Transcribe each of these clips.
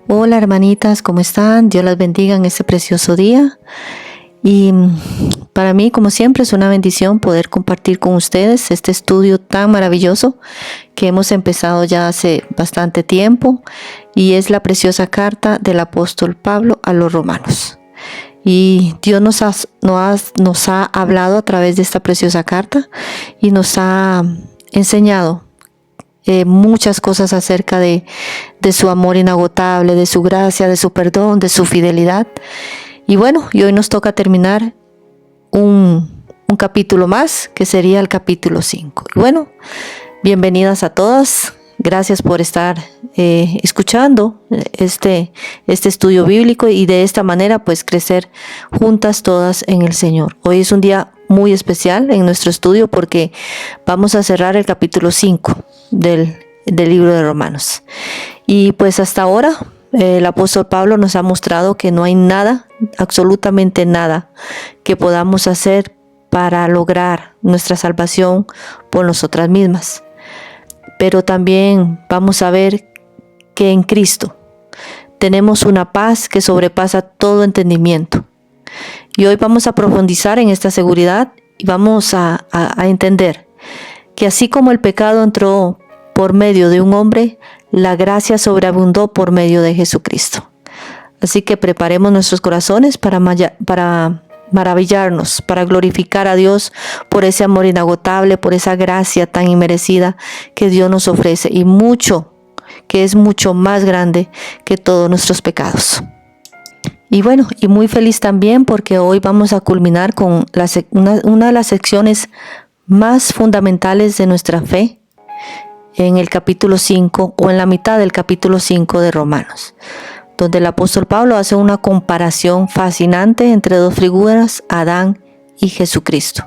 Hola hermanitas, ¿cómo están? Dios las bendiga en este precioso día. Y para mí, como siempre, es una bendición poder compartir con ustedes este estudio tan maravilloso que hemos empezado ya hace bastante tiempo, y es la preciosa carta del apóstol Pablo a los romanos. Y Dios nos ha hablado a través de esta preciosa carta y nos ha enseñado muchas cosas acerca de su amor inagotable, de su gracia, de su perdón, de su fidelidad. Y bueno, y hoy nos toca terminar un capítulo más, que sería el capítulo 5. Y bueno, bienvenidas a todas. Gracias por estar escuchando este estudio bíblico, y de esta manera pues crecer juntas todas en el Señor. Hoy es un día muy especial en nuestro estudio porque vamos a cerrar el capítulo 5 del libro de Romanos. Y pues hasta ahora el apóstol Pablo nos ha mostrado que no hay nada, absolutamente nada, que podamos hacer para lograr nuestra salvación por nosotras mismas. Pero también vamos a ver que en Cristo tenemos una paz que sobrepasa todo entendimiento. Y hoy vamos a profundizar en esta seguridad y vamos a entender que así como el pecado entró por medio de un hombre, la gracia sobreabundó por medio de Jesucristo. Así que preparemos nuestros corazones para maravillarnos, para glorificar a Dios por ese amor inagotable, por esa gracia tan inmerecida que Dios nos ofrece, y mucho, que es mucho más grande que todos nuestros pecados. Y bueno, y muy feliz también porque hoy vamos a culminar con una de las secciones más fundamentales de nuestra fe en el capítulo 5, o en la mitad del capítulo 5 de Romanos, donde el apóstol Pablo hace una comparación fascinante entre dos figuras, Adán y Jesucristo.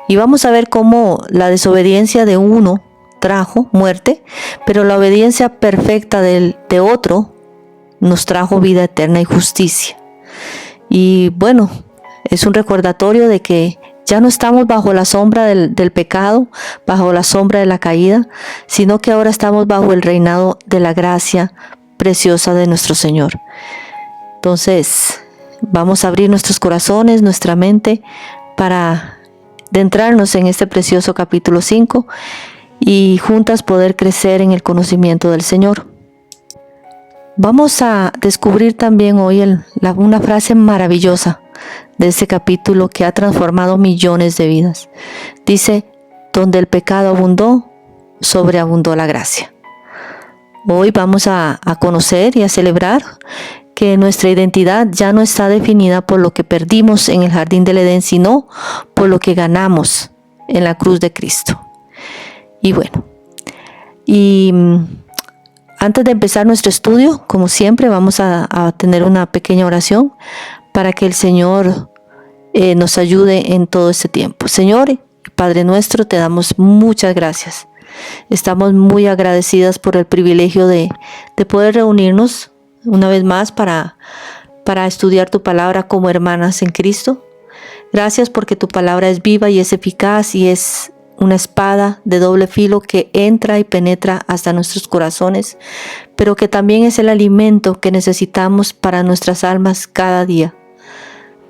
Y vamos a ver cómo la desobediencia de uno trajo muerte, pero la obediencia perfecta de otro nos trajo vida eterna y justicia. Y bueno, es un recordatorio de que ya no estamos bajo la sombra del pecado, bajo la sombra de la caída, sino que ahora estamos bajo el reinado de la gracia preciosa de nuestro Señor. Entonces, vamos a abrir nuestros corazones, nuestra mente, para adentrarnos en este precioso capítulo 5 y juntas poder crecer en el conocimiento del Señor. Vamos a descubrir también hoy una frase maravillosa de este capítulo que ha transformado millones de vidas. Dice: donde el pecado abundó, sobreabundó la gracia. Hoy vamos a conocer y a celebrar que nuestra identidad ya no está definida por lo que perdimos en el jardín del Edén, sino por lo que ganamos en la cruz de Cristo. Y bueno, antes de empezar nuestro estudio, como siempre, vamos a tener una pequeña oración para que el Señor nos ayude en todo este tiempo. Señor, Padre nuestro, te damos muchas gracias. Estamos muy agradecidas por el privilegio de poder reunirnos una vez más para estudiar tu palabra como hermanas en Cristo. Gracias porque tu palabra es viva y es eficaz, y es una espada de doble filo que entra y penetra hasta nuestros corazones, pero que también es el alimento que necesitamos para nuestras almas cada día.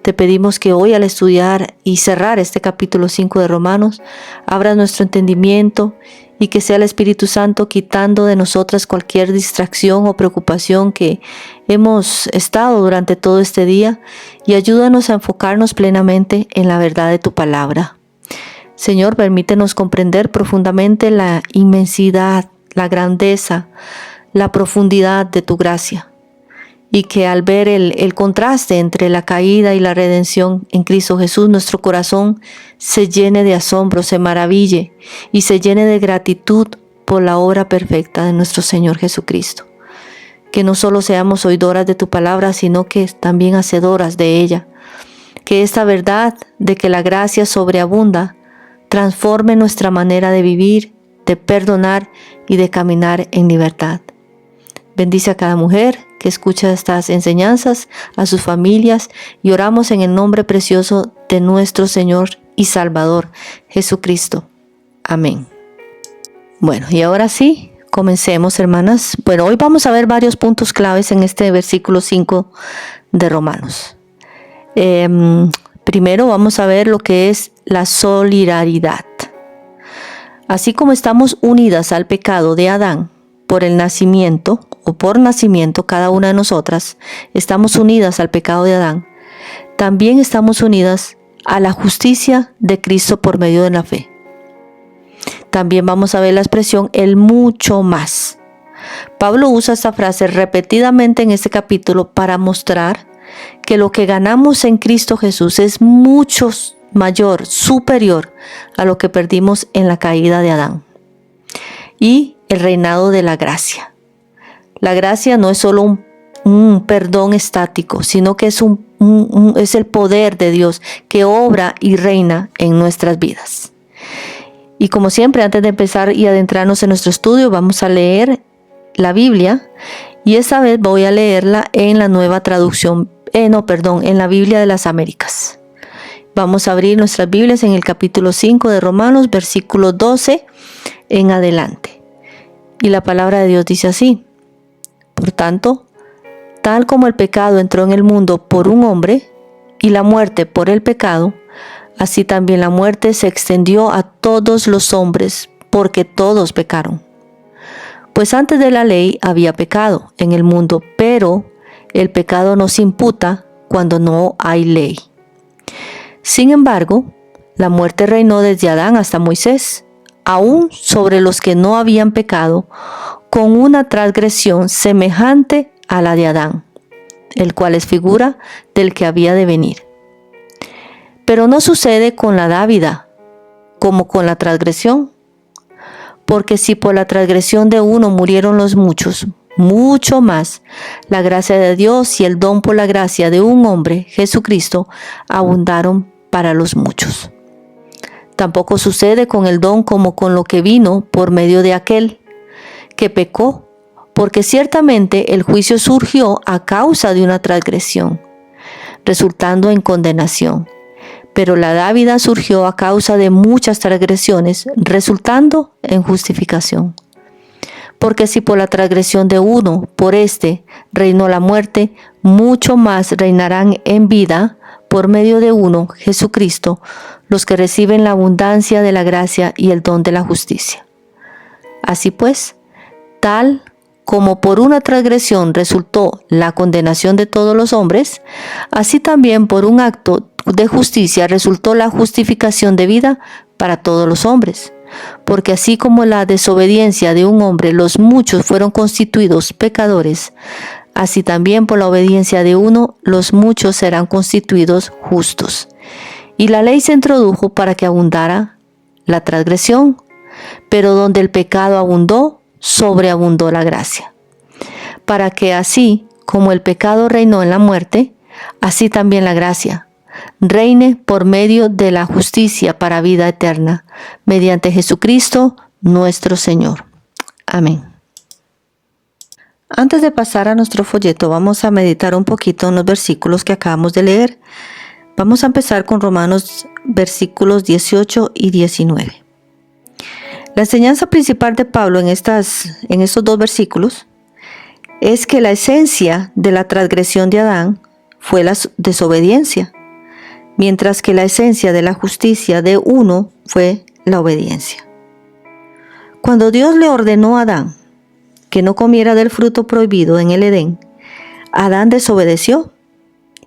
Te pedimos que hoy, al estudiar y cerrar este capítulo 5 de Romanos, abras nuestro entendimiento, y que sea el Espíritu Santo quitando de nosotras cualquier distracción o preocupación que hemos estado durante todo este día, y ayúdanos a enfocarnos plenamente en la verdad de tu palabra. Señor, permítenos comprender profundamente la inmensidad, la grandeza, la profundidad de tu gracia, y que al ver el contraste entre la caída y la redención en Cristo Jesús, nuestro corazón se llene de asombro, se maraville y se llene de gratitud por la obra perfecta de nuestro Señor Jesucristo. Que no solo seamos oidoras de tu palabra, sino que también hacedoras de ella. Que esta verdad de que la gracia sobreabunda transforme nuestra manera de vivir, de perdonar y de caminar en libertad. Bendice a cada mujer que escucha estas enseñanzas, a sus familias, y oramos en el nombre precioso de nuestro Señor y Salvador, Jesucristo. Amén. Bueno, y ahora sí, Comencemos, hermanas. Bueno, hoy vamos a ver varios puntos claves en este versículo 5 de Romanos. Primero vamos a ver lo que es la solidaridad. Así como estamos unidas al pecado de Adán por el nacimiento o por nacimiento, cada una de nosotras estamos unidas al pecado de Adán, también estamos unidas a la justicia de Cristo por medio de la fe. También vamos a ver la expresión el mucho más. Pablo usa esta frase repetidamente en este capítulo para mostrar que lo que ganamos en Cristo Jesús es mucho mayor, superior a lo que perdimos en la caída de Adán. Y el reinado de la gracia. La gracia no es solo un perdón estático, sino que es el poder de Dios que obra y reina en nuestras vidas. Y como siempre, antes de empezar y adentrarnos en nuestro estudio, vamos a leer la Biblia. Y esta vez voy a leerla en la nueva traducción, en la Biblia de las Américas. Vamos a abrir nuestras Biblias en el capítulo 5 de Romanos, versículo 12 en adelante. Y la palabra de Dios dice así: por tanto, tal como el pecado entró en el mundo por un hombre, y la muerte por el pecado, así también la muerte se extendió a todos los hombres, porque todos pecaron. Pues antes de la ley había pecado en el mundo, pero el pecado no se imputa cuando no hay ley. Sin embargo, la muerte reinó desde Adán hasta Moisés, aún sobre los que no habían pecado, con una transgresión semejante a la de Adán, el cual es figura del que había de venir. Pero no sucede con la dávida como con la transgresión, porque si por la transgresión de uno murieron los muchos, mucho más la gracia de Dios y el don por la gracia de un hombre, Jesucristo, abundaron para los muchos. Tampoco sucede con el don como con lo que vino por medio de aquel que pecó, porque ciertamente el juicio surgió a causa de una transgresión, resultando en condenación. Pero la dávida surgió a causa de muchas transgresiones, resultando en justificación. Porque si por la transgresión de uno, por éste, reinó la muerte, mucho más reinarán en vida, por medio de uno, Jesucristo, los que reciben la abundancia de la gracia y el don de la justicia. Así pues, tal como por una transgresión resultó la condenación de todos los hombres, así también por un acto de justicia resultó la justificación de vida para todos los hombres. Porque así como la desobediencia de un hombre los muchos fueron constituidos pecadores, así también por la obediencia de uno los muchos serán constituidos justos. Y la ley se introdujo para que abundara la transgresión, pero donde el pecado abundó, sobreabundó la gracia. Para que así como el pecado reinó en la muerte, así también la gracia reine por medio de la justicia para vida eterna, mediante Jesucristo nuestro Señor. Amén. Antes de pasar a nuestro folleto, vamos a meditar un poquito en los versículos que acabamos de leer. Vamos a empezar con Romanos versículos 18 y 19. La enseñanza principal de Pablo en estos dos versículos es que la esencia de la transgresión de Adán fue la desobediencia, mientras que la esencia de la justicia de uno fue la obediencia. Cuando Dios le ordenó a Adán que no comiera del fruto prohibido en el Edén, Adán desobedeció,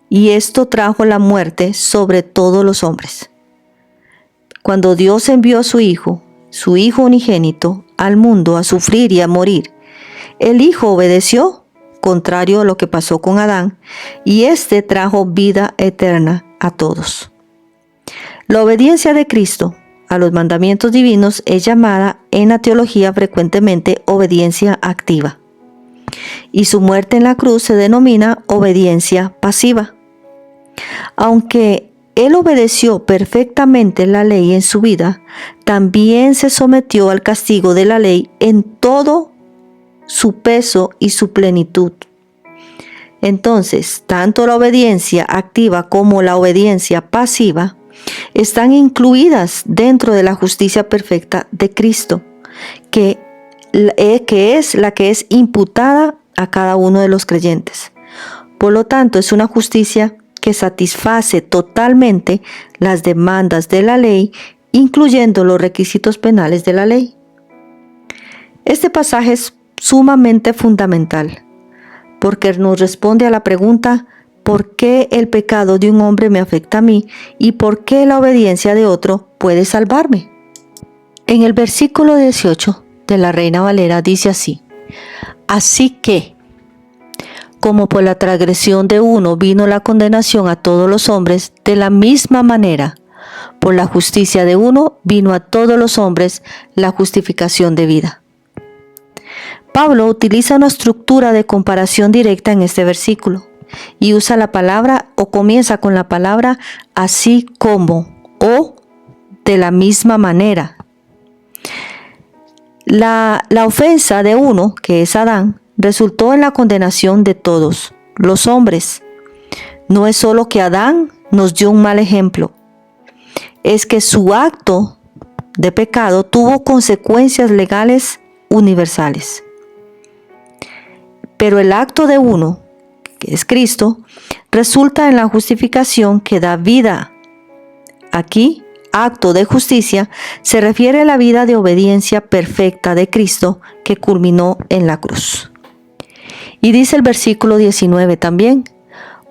y esto trajo la muerte sobre todos los hombres. Cuando Dios envió a su Hijo unigénito, al mundo a sufrir y a morir, el Hijo obedeció, contrario a lo que pasó con Adán, y éste trajo vida eterna a todos. La obediencia de Cristo a los mandamientos divinos es llamada en la teología frecuentemente obediencia activa, y su muerte en la cruz se denomina obediencia pasiva. Aunque Él obedeció perfectamente la ley en su vida, también se sometió al castigo de la ley en todo su peso y su plenitud. Entonces, tanto la obediencia activa como la obediencia pasiva están incluidas dentro de la justicia perfecta de Cristo, que que es imputada a cada uno de los creyentes. Por lo tanto, es una justicia que satisface totalmente las demandas de la ley, incluyendo los requisitos penales de la ley. Este pasaje es sumamente fundamental, porque nos responde a la pregunta: ¿por qué el pecado de un hombre me afecta a mí y por qué la obediencia de otro puede salvarme? En el versículo 18 de la Reina Valera dice así: así que, como por la transgresión de uno vino la condenación a todos los hombres, de la misma manera, por la justicia de uno vino a todos los hombres la justificación de vida. Pablo utiliza una estructura de comparación directa en este versículo y usa la palabra, o comienza con la palabra así como o de la misma manera. La ofensa de uno, que es Adán, resultó en la condenación de todos los hombres. No es solo que Adán nos dio un mal ejemplo, es que su acto de pecado tuvo consecuencias legales universales. Pero el acto de uno, que es Cristo, resulta en la justificación que da vida. Aquí, acto de justicia se refiere a la vida de obediencia perfecta de Cristo que culminó en la cruz. Y dice el versículo 19 también: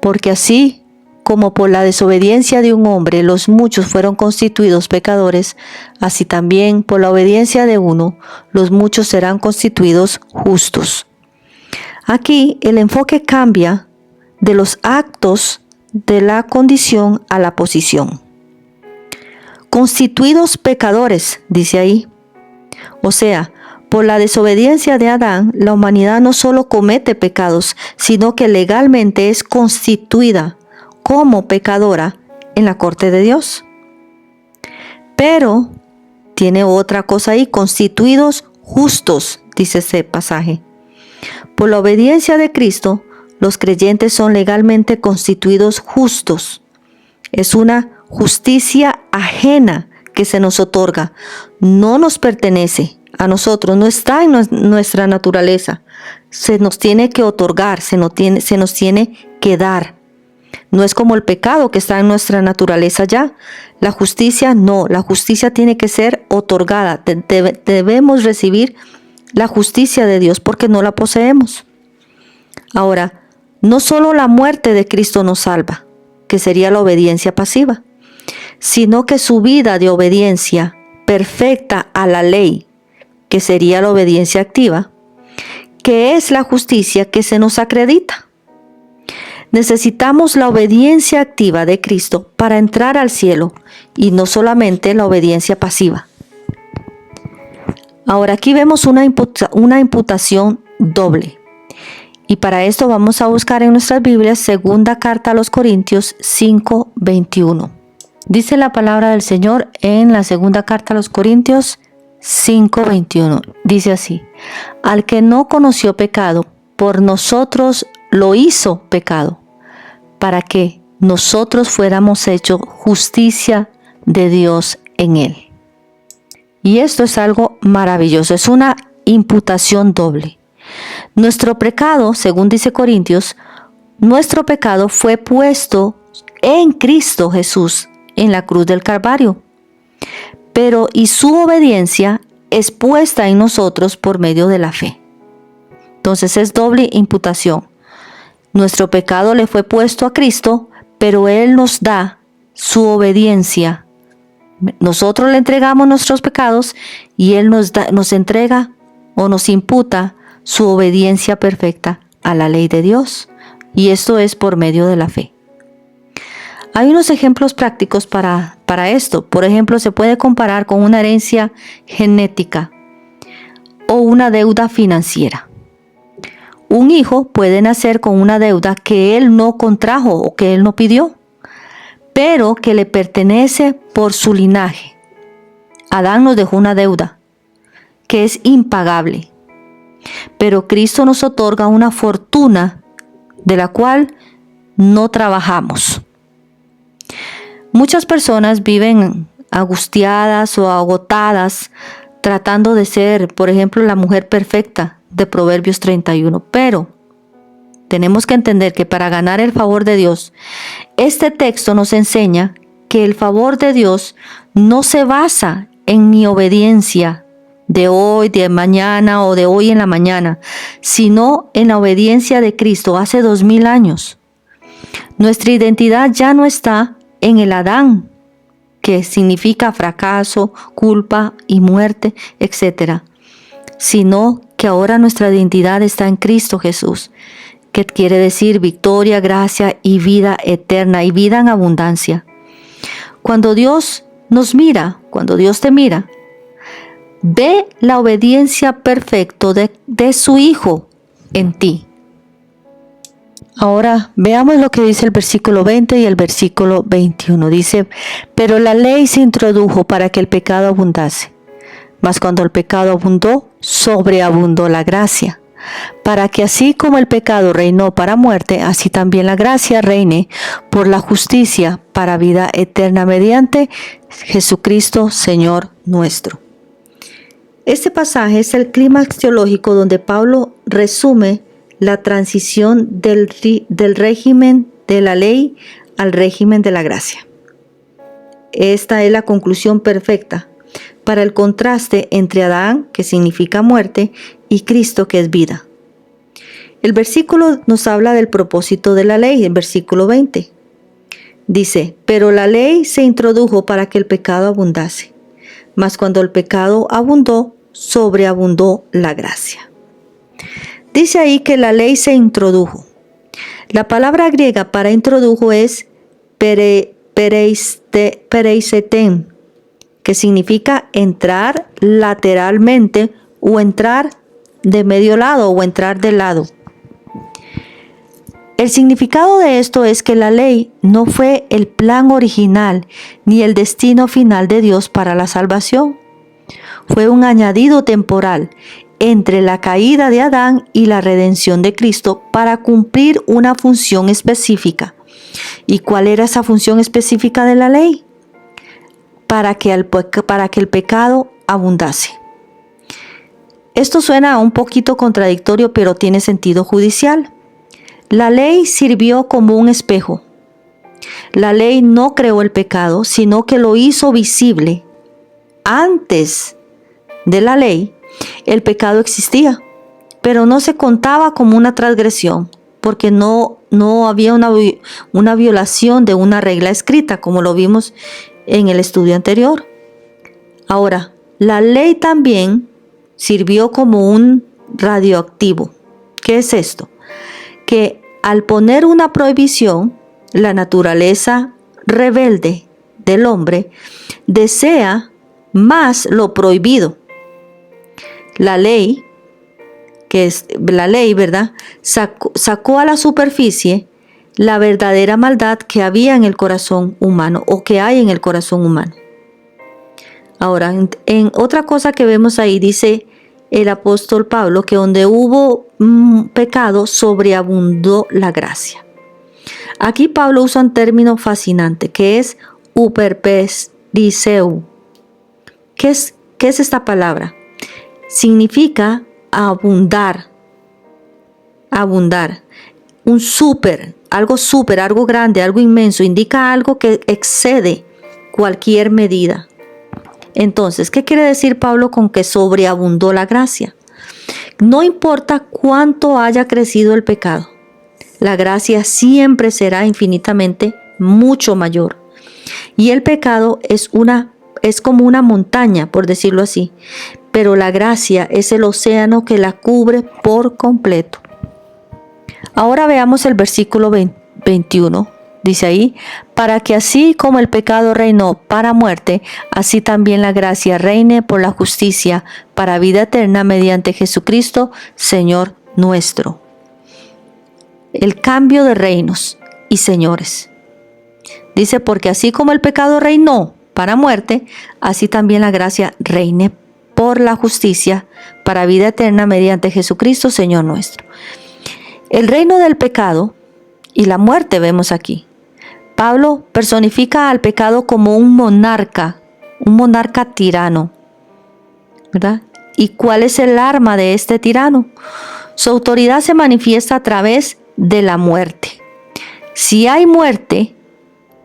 porque así como por la desobediencia de un hombre los muchos fueron constituidos pecadores, así también por la obediencia de uno los muchos serán constituidos justos. Aquí el enfoque cambia de los actos de la condición a la posición. Constituidos pecadores, dice ahí. O sea, por la desobediencia de Adán, la humanidad no solo comete pecados, sino que legalmente es constituida como pecadora en la corte de Dios. Pero tiene otra cosa ahí: constituidos justos, dice ese pasaje. Por la obediencia de Cristo, los creyentes son legalmente constituidos justos. Es una justicia ajena que se nos otorga. No nos pertenece a nosotros, no está en nuestra naturaleza. Se nos tiene que otorgar, se nos tiene que dar. No es como el pecado que está en nuestra naturaleza ya. La justicia no, la justicia tiene que ser otorgada. Debemos recibir la justicia de Dios porque no la poseemos. Ahora, no solo la muerte de Cristo nos salva, que sería la obediencia pasiva, sino que su vida de obediencia perfecta a la ley, que sería la obediencia activa, que es la justicia que se nos acredita. Necesitamos la obediencia activa de Cristo para entrar al cielo y no solamente la obediencia pasiva. Ahora aquí vemos una imputación doble. Y para esto vamos a buscar en nuestras Biblias segunda carta a los Corintios 5:21. Dice la palabra del Señor en la segunda carta a los Corintios 5:21. Dice así: al que no conoció pecado, por nosotros lo hizo pecado, para que nosotros fuéramos hechos justicia de Dios en él. Y esto es algo maravilloso, es una imputación doble. Nuestro pecado, según dice Corintios, nuestro pecado fue puesto en Cristo Jesús en la cruz del Calvario. Pero y su obediencia es puesta en nosotros por medio de la fe. Entonces es doble imputación. Nuestro pecado le fue puesto a Cristo, pero Él nos da su obediencia. Nosotros le entregamos nuestros pecados y Él nos entrega o nos imputa su obediencia perfecta a la ley de Dios. Y esto es por medio de la fe. Hay unos ejemplos prácticos para esto. Por ejemplo, se puede comparar con una herencia genética o una deuda financiera. Un hijo puede nacer con una deuda que él no contrajo o que él no pidió, pero que le pertenece por su linaje. Adán nos dejó una deuda que es impagable, pero Cristo nos otorga una fortuna de la cual no trabajamos. Muchas personas viven angustiadas o agotadas tratando de ser, por ejemplo, la mujer perfecta de Proverbios 31. Pero tenemos que entender que para ganar el favor de Dios, este texto nos enseña que el favor de Dios no se basa en mi obediencia de hoy, de mañana o de hoy en la mañana, sino en la obediencia de Cristo hace 2000 años. Nuestra identidad ya no está en el Adán, que significa fracaso, culpa y muerte, etc., sino que ahora nuestra identidad está en Cristo Jesús, que quiere decir victoria, gracia y vida eterna y vida en abundancia. Cuando Dios nos mira, cuando Dios te mira, ve la obediencia perfecta de su Hijo en ti. Ahora veamos lo que dice el versículo 20 y el versículo 21. Dice, pero la ley se introdujo para que el pecado abundase. Mas cuando el pecado abundó, sobreabundó la gracia. Para que así como el pecado reinó para muerte, así también la gracia reine por la justicia para vida eterna mediante Jesucristo, Señor nuestro. Este pasaje es el clímax teológico donde Pablo resume la transición del régimen de la ley al régimen de la gracia. Esta es la conclusión perfecta para el contraste entre Adán, que significa muerte, y Cristo, que es vida. El versículo nos habla del propósito de la ley, en versículo 20. Dice, pero la ley se introdujo para que el pecado abundase, mas cuando el pecado abundó, sobreabundó la gracia. Dice ahí que la ley se introdujo. La palabra griega para introdujo es pereiseten, que significa entrar lateralmente o entrar de medio lado o entrar de lado. El significado de esto es que la ley no fue el plan original ni el destino final de Dios para la salvación. Fue un añadido temporal entre la caída de Adán y la redención de Cristo para cumplir una función específica. ¿Y cuál era esa función específica de la ley? Para que el pecado abundase. Esto suena un poquito contradictorio, pero tiene sentido judicial. La ley sirvió como un espejo. La ley no creó el pecado, sino que lo hizo visible. Antes de la ley, el pecado existía, pero no se contaba como una transgresión, porque no había una violación de una regla escrita, como lo vimos en el estudio anterior. Ahora, la ley también sirvió como un radioactivo. ¿Qué es esto? Que al poner una prohibición, la naturaleza rebelde del hombre desea más lo prohibido. La ley, que es la ley, ¿verdad?, sacó a la superficie la verdadera maldad que había en el corazón humano o que hay en el corazón humano. Ahora, en otra cosa que vemos ahí, dice el apóstol Pablo que donde hubo pecado, sobreabundó la gracia. Aquí Pablo usa un término fascinante que es uperperiseu. ¿Qué es esta palabra? Significa abundar. Abundar. Un algo grande, algo inmenso. Indica algo que excede cualquier medida. Entonces, ¿qué quiere decir Pablo con que sobreabundó la gracia? No importa cuánto haya crecido el pecado, la gracia siempre será infinitamente mucho mayor. Y el pecado es como una montaña, por decirlo así, pero la gracia es el océano que la cubre por completo. Ahora veamos el versículo 21. Dice ahí, para que así como el pecado reinó para muerte, así también la gracia reine por la justicia para vida eterna mediante Jesucristo, Señor nuestro. El cambio de reinos y señores. Dice, porque así como el pecado reinó para muerte, así también la gracia reine por la justicia para vida eterna mediante Jesucristo, Señor nuestro. El reino del pecado y la muerte vemos aquí. Pablo personifica al pecado como un monarca tirano. ¿verdad? ¿Y cuál es el arma de este tirano? Su autoridad se manifiesta a través de la muerte. Si hay muerte,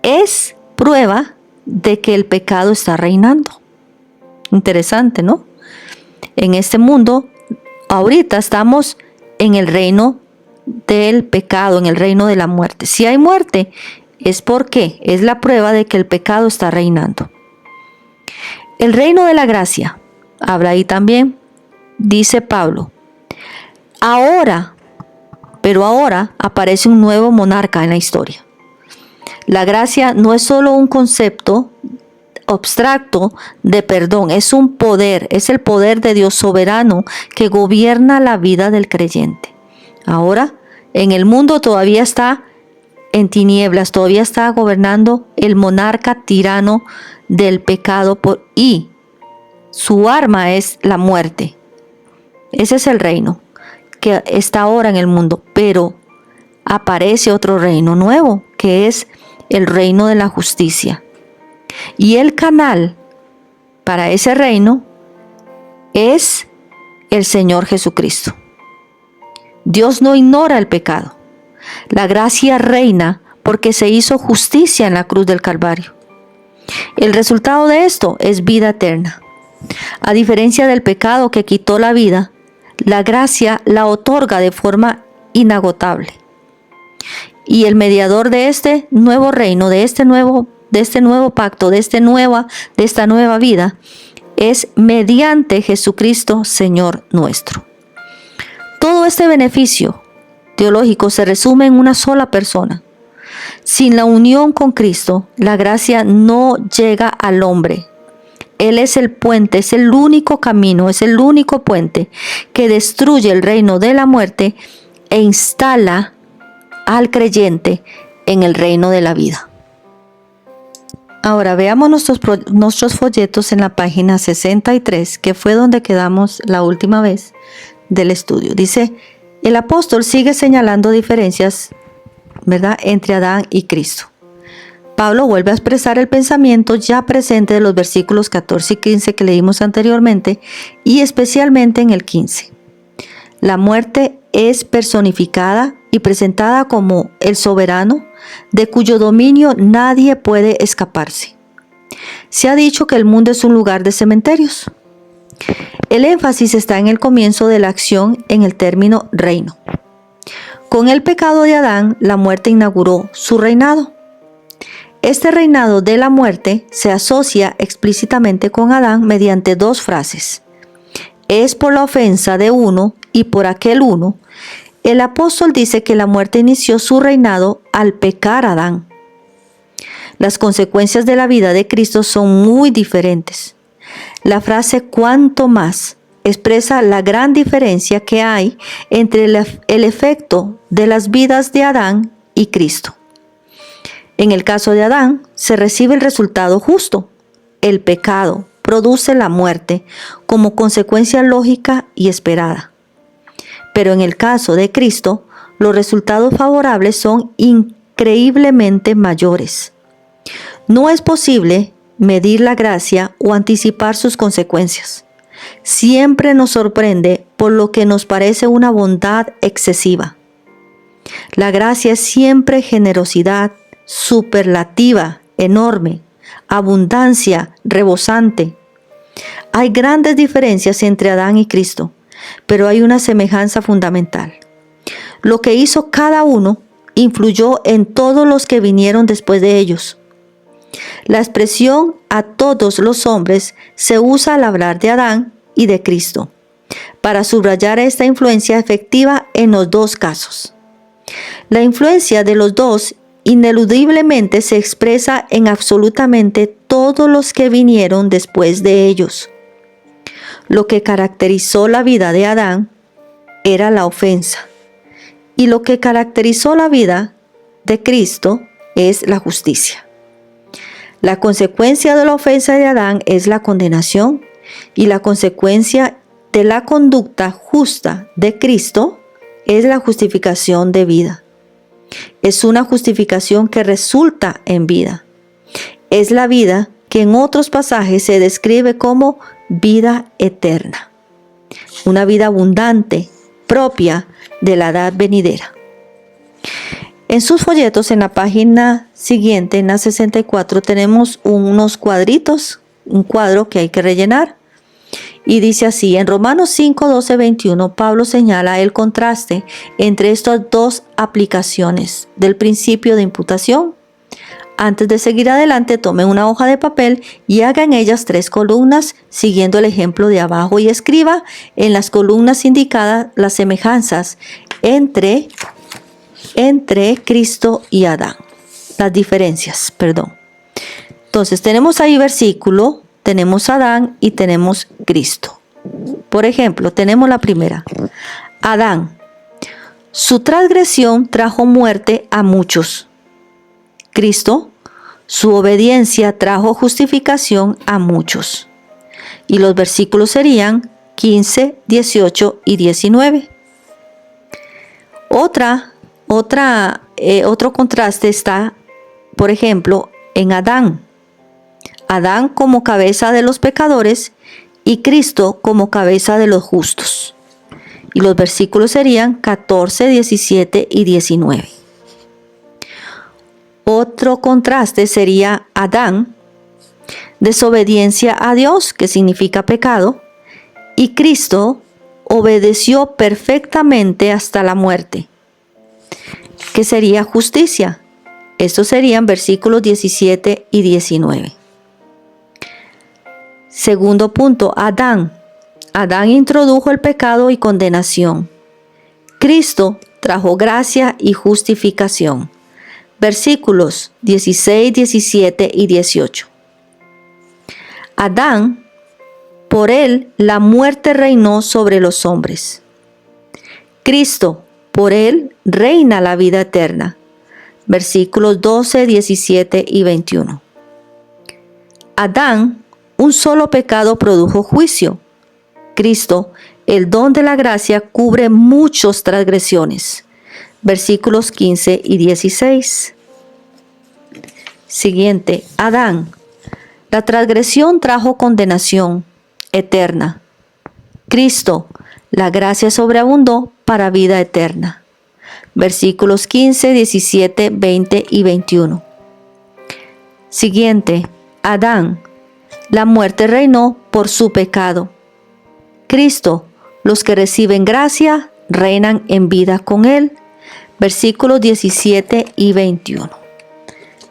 es prueba de que el pecado está reinando. Interesante, ¿no? En este mundo, ahorita estamos en el reino del pecado, en el reino de la muerte. Si hay muerte, es porque es la prueba de que el pecado está reinando. El reino de la gracia, habla ahí también, dice Pablo. Pero ahora aparece un nuevo monarca en la historia. La gracia no es solo un concepto abstracto de perdón, es un poder, es el poder de Dios soberano que gobierna la vida del creyente. Ahora, en el mundo todavía está en tinieblas, todavía está gobernando el monarca tirano del pecado y su arma es la muerte. Ese es el reino que está ahora en el mundo, pero aparece otro reino nuevo, que es el reino de la justicia. Y el canal para ese reino es el Señor Jesucristo. Dios no ignora el pecado. La gracia reina porque se hizo justicia en la cruz del Calvario. El resultado de esto es vida eterna. A diferencia del pecado que quitó la vida, la gracia la otorga de forma inagotable. Y el mediador de este nuevo reino, de este nuevo pacto, de esta nueva vida, es mediante Jesucristo, Señor nuestro. Todo este beneficio teológico se resume en una sola persona. Sin la unión con Cristo, la gracia no llega al hombre. Él es el puente, es el único camino, es el único puente que destruye el reino de la muerte e instala al creyente en el reino de la vida. Ahora veamos nuestros folletos en la página 63, que fue donde quedamos la última vez del estudio. Dice, el apóstol sigue señalando diferencias, ¿verdad?, entre Adán y Cristo. Pablo vuelve a expresar el pensamiento ya presente de los versículos 14 y 15 que leímos anteriormente, y especialmente en el 15. La muerte es personificada y presentada como el soberano, de cuyo dominio nadie puede escaparse. Se ha dicho que el mundo es un lugar de cementerios. El énfasis está en el comienzo de la acción en el término reino. Con el pecado de Adán, la muerte inauguró su reinado. Este reinado de la muerte se asocia explícitamente con Adán mediante dos frases. Es por la ofensa de uno y por aquel uno. El apóstol dice que la muerte inició su reinado al pecar a Adán. Las consecuencias de la vida de Cristo son muy diferentes. La frase cuanto más expresa la gran diferencia que hay entre el efecto de las vidas de Adán y Cristo. En el caso de Adán, se recibe el resultado justo. El pecado produce la muerte como consecuencia lógica y esperada. Pero en el caso de Cristo, los resultados favorables son increíblemente mayores. No es posible medir la gracia o anticipar sus consecuencias. Siempre nos sorprende por lo que nos parece una bondad excesiva. La gracia es siempre generosidad superlativa, enorme, abundancia, rebosante. Hay grandes diferencias entre Adán y Cristo, pero hay una semejanza fundamental. Lo que hizo cada uno influyó en todos los que vinieron después de ellos. La expresión a todos los hombres se usa al hablar de Adán y de Cristo, para subrayar esta influencia efectiva en los dos casos. La influencia de los dos ineludiblemente se expresa en absolutamente todos los que vinieron después de ellos. Lo que caracterizó la vida de Adán era la ofensa, y lo que caracterizó la vida de Cristo es la justicia. La consecuencia de la ofensa de Adán es la condenación, y la consecuencia de la conducta justa de Cristo es la justificación de vida. Es una justificación que resulta en vida. Es la vida que en otros pasajes se describe como vida eterna, una vida abundante propia de la edad venidera. En sus folletos, en la página siguiente, en la 64, tenemos unos cuadritos, un cuadro que hay que rellenar. Y dice así: en Romanos 5, 12, 21, Pablo señala el contraste entre estas dos aplicaciones del principio de imputación. Antes de seguir adelante, tomen una hoja de papel y hagan en ellas 3 columnas, siguiendo el ejemplo de abajo, y escriba en las columnas indicadas las semejanzas entre Cristo y Adán. Las diferencias, perdón. Entonces, tenemos ahí versículo, tenemos Adán y tenemos Cristo. Por ejemplo, tenemos la primera. Adán: su transgresión trajo muerte a muchos. Cristo: su obediencia trajo justificación a muchos. Y los versículos serían 15, 18 y 19. Otro contraste está, por ejemplo, en Adán. Adán como cabeza de los pecadores y Cristo como cabeza de los justos. Y los versículos serían 14, 17 y 19. Otro contraste sería Adán, desobediencia a Dios, que significa pecado, y Cristo obedeció perfectamente hasta la muerte, que sería justicia. Estos serían versículos 17 y 19. Segundo punto, Adán. Adán introdujo el pecado y condenación. Cristo trajo gracia y justificación. Versículos 16, 17 y 18. Adán, por él la muerte reinó sobre los hombres. Cristo, por él reina la vida eterna. Versículos 12, 17 y 21. Adán, un solo pecado produjo juicio. Cristo, el don de la gracia, cubre muchas transgresiones. Versículos 15 y 16. Siguiente, Adán. La transgresión trajo condenación eterna. Cristo, la gracia sobreabundó para vida eterna. Versículos 15, 17, 20 y 21. Siguiente, Adán. La muerte reinó por su pecado. Cristo, los que reciben gracia, reinan en vida con él. Versículos 17 y 21.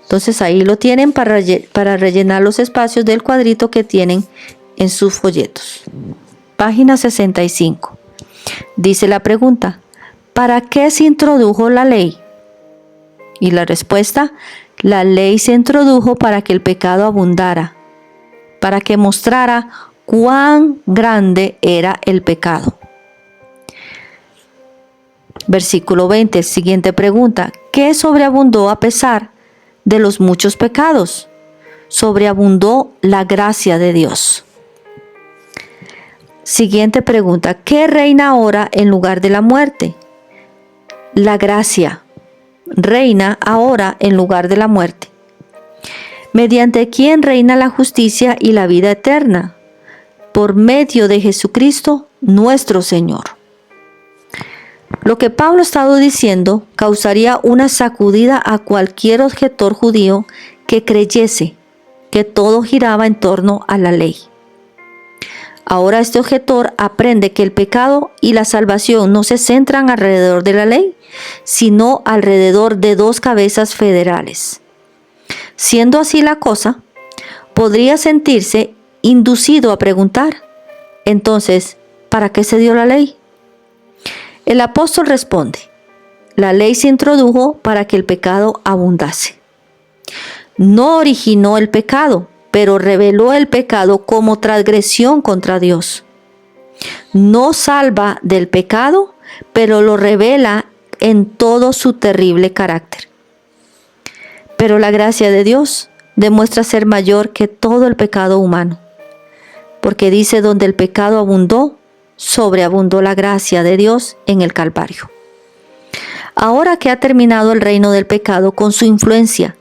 Entonces ahí lo tienen para rellenar los espacios del cuadrito que tienen en sus folletos. Página 65. Dice la pregunta: ¿para qué se introdujo la ley? Y la respuesta: la ley se introdujo para que el pecado abundara, para que mostrara cuán grande era el pecado. Versículo 20, siguiente pregunta: ¿qué sobreabundó a pesar de los muchos pecados? Sobreabundó la gracia de Dios. Siguiente pregunta: ¿qué reina ahora en lugar de la muerte? La gracia reina ahora en lugar de la muerte. ¿Mediante quién reina la justicia y la vida eterna? Por medio de Jesucristo, nuestro Señor. Lo que Pablo ha estado diciendo causaría una sacudida a cualquier objetor judío que creyese que todo giraba en torno a la ley. Ahora este objetor aprende que el pecado y la salvación no se centran alrededor de la ley, sino alrededor de dos cabezas federales. Siendo así la cosa, podría sentirse inducido a preguntar: entonces, ¿para qué se dio la ley? El apóstol responde: la ley se introdujo para que el pecado abundase. No originó el pecado, pero reveló el pecado como transgresión contra Dios. No salva del pecado, pero lo revela en todo su terrible carácter. Pero la gracia de Dios demuestra ser mayor que todo el pecado humano, porque dice: donde el pecado abundó, sobreabundó la gracia de Dios en el Calvario. Ahora que ha terminado el reino del pecado con su influencia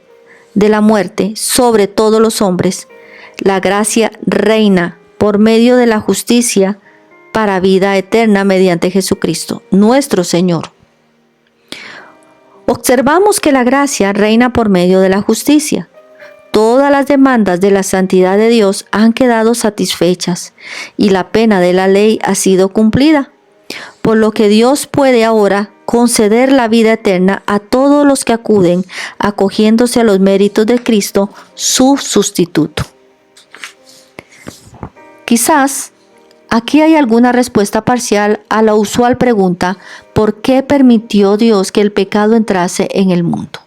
de la muerte sobre todos los hombres, La gracia reina por medio de la justicia para vida eterna mediante Jesucristo, nuestro Señor. Observamos que la gracia reina por medio de la justicia. Todas las demandas de la santidad de Dios han quedado satisfechas y la pena de la ley ha sido cumplida, por lo que Dios puede ahora conceder la vida eterna a todos los que acuden acogiéndose a los méritos de Cristo, su sustituto. Quizás aquí hay alguna respuesta parcial a la usual pregunta: ¿por qué permitió Dios que el pecado entrase en el mundo?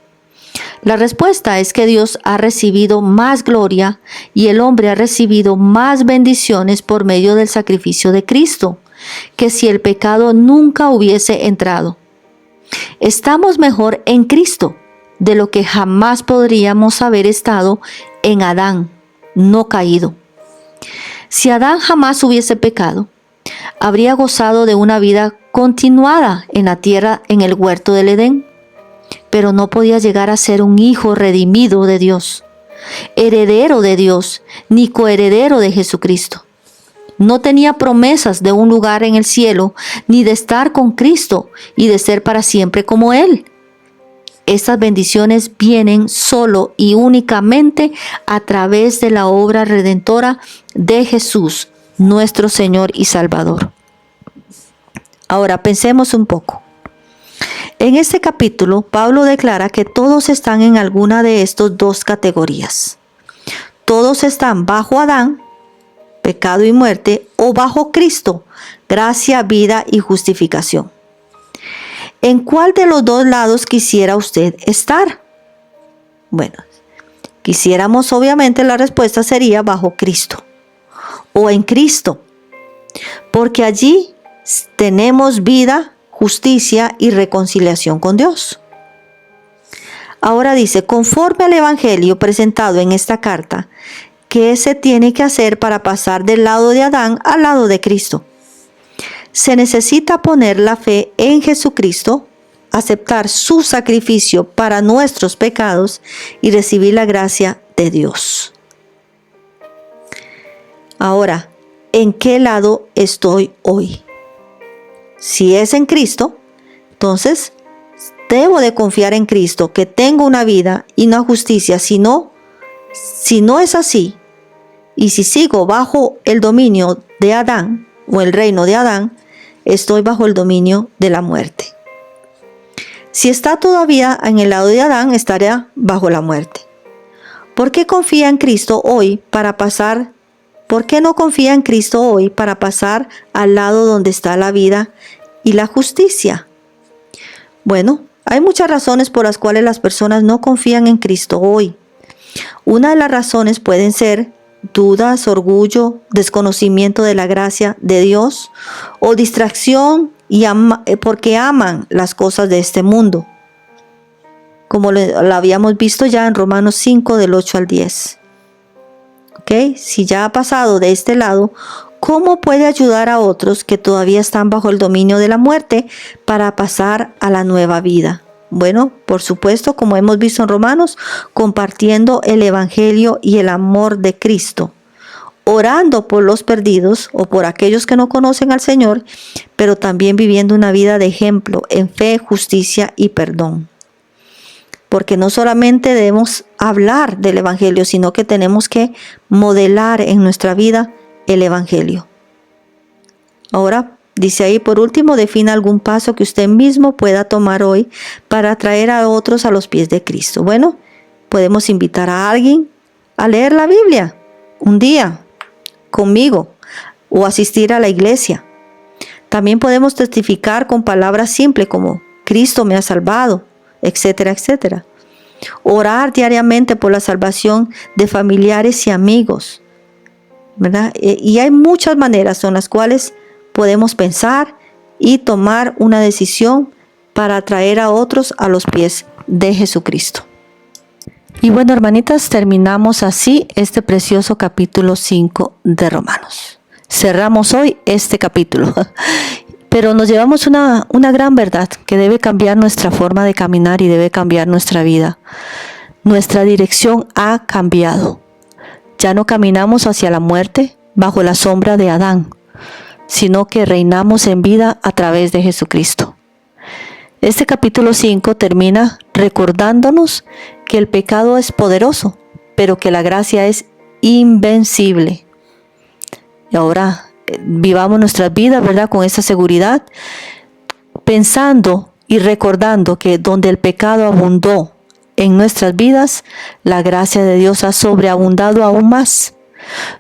La respuesta es que Dios ha recibido más gloria y el hombre ha recibido más bendiciones por medio del sacrificio de Cristo, que si el pecado nunca hubiese entrado. Estamos mejor en Cristo de lo que jamás podríamos haber estado en Adán, no caído. Si Adán jamás hubiese pecado, habría gozado de una vida continuada en la tierra en el huerto del Edén, pero no podía llegar a ser un hijo redimido de Dios, heredero de Dios, ni coheredero de Jesucristo. No tenía promesas de un lugar en el cielo, ni de estar con Cristo y de ser para siempre como Él. Estas bendiciones vienen solo y únicamente a través de la obra redentora de Jesús, nuestro Señor y Salvador. Ahora pensemos un poco. En este capítulo, Pablo declara que todos están en alguna de estas dos categorías. Todos están bajo Adán, pecado y muerte, o bajo Cristo, gracia, vida y justificación. ¿En cuál de los dos lados quisiera usted estar? Bueno, quisiéramos, obviamente la respuesta sería bajo Cristo o en Cristo, porque allí tenemos vida, justicia y reconciliación con Dios. Ahora dice, conforme al Evangelio presentado en esta carta, ¿qué se tiene que hacer para pasar del lado de Adán al lado de Cristo? Se necesita poner la fe en Jesucristo, aceptar su sacrificio para nuestros pecados y recibir la gracia de Dios. Ahora, ¿en qué lado estoy hoy? Si es en Cristo, entonces debo de confiar en Cristo, que tengo una vida y una justicia. Si no es así, y si sigo bajo el dominio de Adán o el reino de Adán, estoy bajo el dominio de la muerte. Si está todavía en el lado de Adán, estará bajo la muerte. ¿Por qué confía en Cristo hoy para pasar? ¿Por qué no confía en Cristo hoy para pasar al lado donde está la vida y la justicia? Bueno, hay muchas razones por las cuales las personas no confían en Cristo hoy. Una de las razones pueden ser dudas, orgullo, desconocimiento de la gracia de Dios o distracción porque aman las cosas de este mundo, como lo habíamos visto ya en Romanos 5 del 8 al 10. ¿Okay? Si ya ha pasado de este lado, ¿cómo puede ayudar a otros que todavía están bajo el dominio de la muerte para pasar a la nueva vida? Bueno, por supuesto, como hemos visto en Romanos, compartiendo el Evangelio y el amor de Cristo, orando por los perdidos o por aquellos que no conocen al Señor, pero también viviendo una vida de ejemplo en fe, justicia y perdón. Porque no solamente debemos hablar del Evangelio, sino que tenemos que modelar en nuestra vida el Evangelio. Ahora, dice ahí, por último, defina algún paso que usted mismo pueda tomar hoy para atraer a otros a los pies de Cristo. Bueno, podemos invitar a alguien a leer la Biblia un día conmigo o asistir a la iglesia. También podemos testificar con palabras simples como Cristo me ha salvado, etcétera, etcétera. Orar diariamente por la salvación de familiares y amigos, ¿verdad? Y hay muchas maneras en las cuales podemos pensar y tomar una decisión para atraer a otros a los pies de Jesucristo. Y bueno, hermanitas, terminamos así este precioso capítulo 5 de Romanos. Cerramos hoy este capítulo, pero nos llevamos una gran verdad que debe cambiar nuestra forma de caminar y debe cambiar nuestra vida. Nuestra dirección ha cambiado. Ya no caminamos hacia la muerte bajo la sombra de Adán, sino que reinamos en vida a través de Jesucristo. Este capítulo 5 termina recordándonos que el pecado es poderoso, pero que la gracia es invencible. Y ahora vivamos nuestras vidas, ¿verdad?, con esa seguridad, pensando y recordando que donde el pecado abundó en nuestras vidas, la gracia de Dios ha sobreabundado aún más.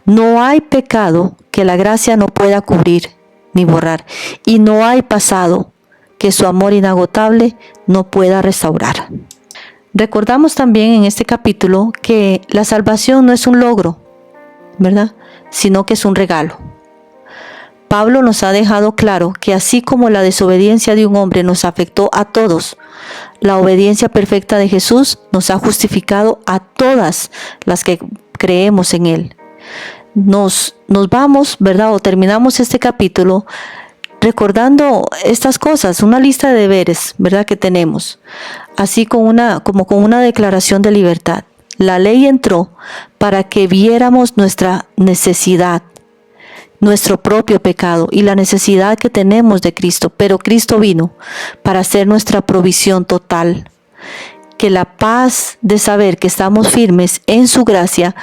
No hay pecado que la gracia no pueda cubrir ni borrar, y no hay pasado que su amor inagotable no pueda restaurar. Recordamos también en este capítulo que la salvación no es un logro, ¿verdad?, sino que es un regalo. Pablo nos ha dejado claro que así como la desobediencia de un hombre nos afectó a todos, la obediencia perfecta de Jesús nos ha justificado a todas las que creemos en Él. Nos vamos, ¿verdad?, o terminamos este capítulo recordando estas cosas, una lista de deberes, ¿verdad?, que tenemos, así como con una declaración de libertad. La ley entró para que viéramos nuestra necesidad, nuestro propio pecado y la necesidad que tenemos de Cristo, pero Cristo vino para ser nuestra provisión total. Que la paz de saber que estamos firmes en su gracia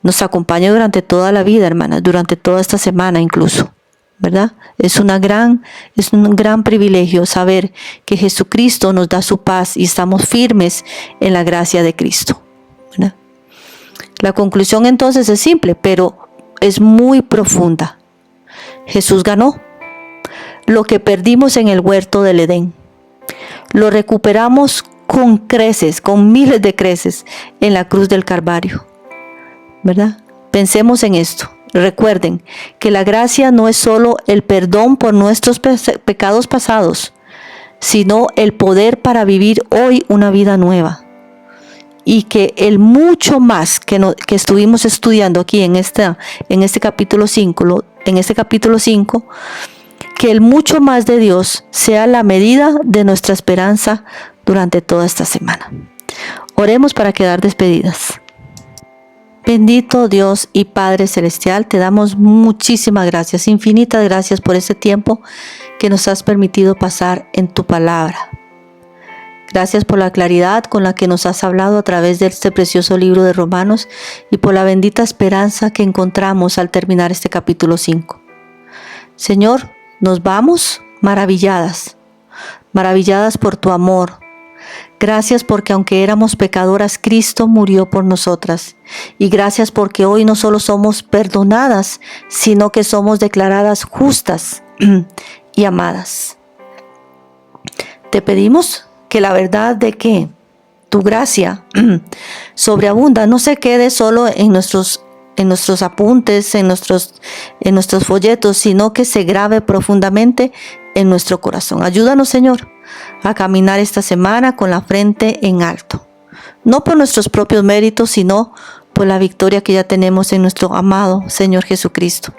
nos acompañe durante toda la vida, hermanas, durante toda esta semana incluso, ¿verdad? Es un gran privilegio saber que Jesucristo nos da su paz y estamos firmes en la gracia de Cristo, ¿verdad? La conclusión entonces es simple, pero es muy profunda. Jesús ganó. Lo que perdimos en el huerto del Edén, lo recuperamos con creces, con miles de creces en la cruz del Calvario, ¿verdad? Pensemos en esto. Recuerden que la gracia no es solo el perdón por nuestros pecados pasados, sino el poder para vivir hoy una vida nueva. Y que el mucho más que estuvimos estudiando aquí en este capítulo 5, que el mucho más de Dios sea la medida de nuestra esperanza durante toda esta semana. Oremos para quedar despedidas. Bendito Dios y Padre Celestial, te damos muchísimas gracias, infinitas gracias por ese tiempo que nos has permitido pasar en tu palabra. Gracias por la claridad con la que nos has hablado a través de este precioso libro de Romanos y por la bendita esperanza que encontramos al terminar este capítulo 5. Señor, nos vamos maravilladas por tu amor. Gracias porque aunque éramos pecadoras, Cristo murió por nosotras. Y gracias porque hoy no solo somos perdonadas, sino que somos declaradas justas y amadas. Te pedimos que la verdad de que tu gracia sobreabunda no se quede solo en nuestros apuntes, en nuestros folletos, sino que se grabe profundamente en nuestro corazón. Ayúdanos, Señor, a caminar esta semana con la frente en alto, no por nuestros propios méritos, sino por la victoria que ya tenemos en nuestro amado Señor Jesucristo.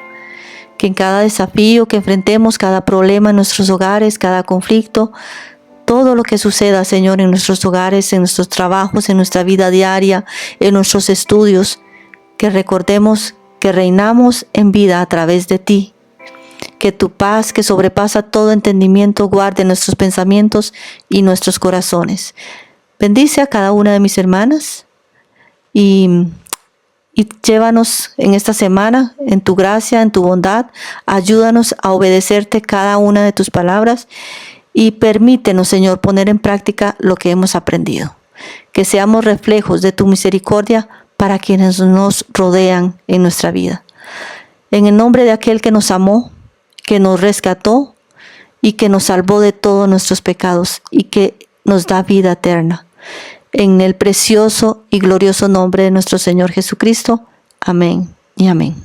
Que en cada desafío que enfrentemos, cada problema en nuestros hogares, cada conflicto, todo lo que suceda, Señor, en nuestros hogares, en nuestros trabajos, en nuestra vida diaria, en nuestros estudios, que recordemos que reinamos en vida a través de ti. Que tu paz, que sobrepasa todo entendimiento, guarde nuestros pensamientos y nuestros corazones. Bendice a cada una de mis hermanas y llévanos en esta semana en tu gracia, en tu bondad. Ayúdanos a obedecerte cada una de tus palabras y permítenos, Señor, poner en práctica lo que hemos aprendido. Que seamos reflejos de tu misericordia para quienes nos rodean en nuestra vida. En el nombre de aquel que nos amó, que nos rescató y que nos salvó de todos nuestros pecados y que nos da vida eterna. En el precioso y glorioso nombre de nuestro Señor Jesucristo. Amén y amén.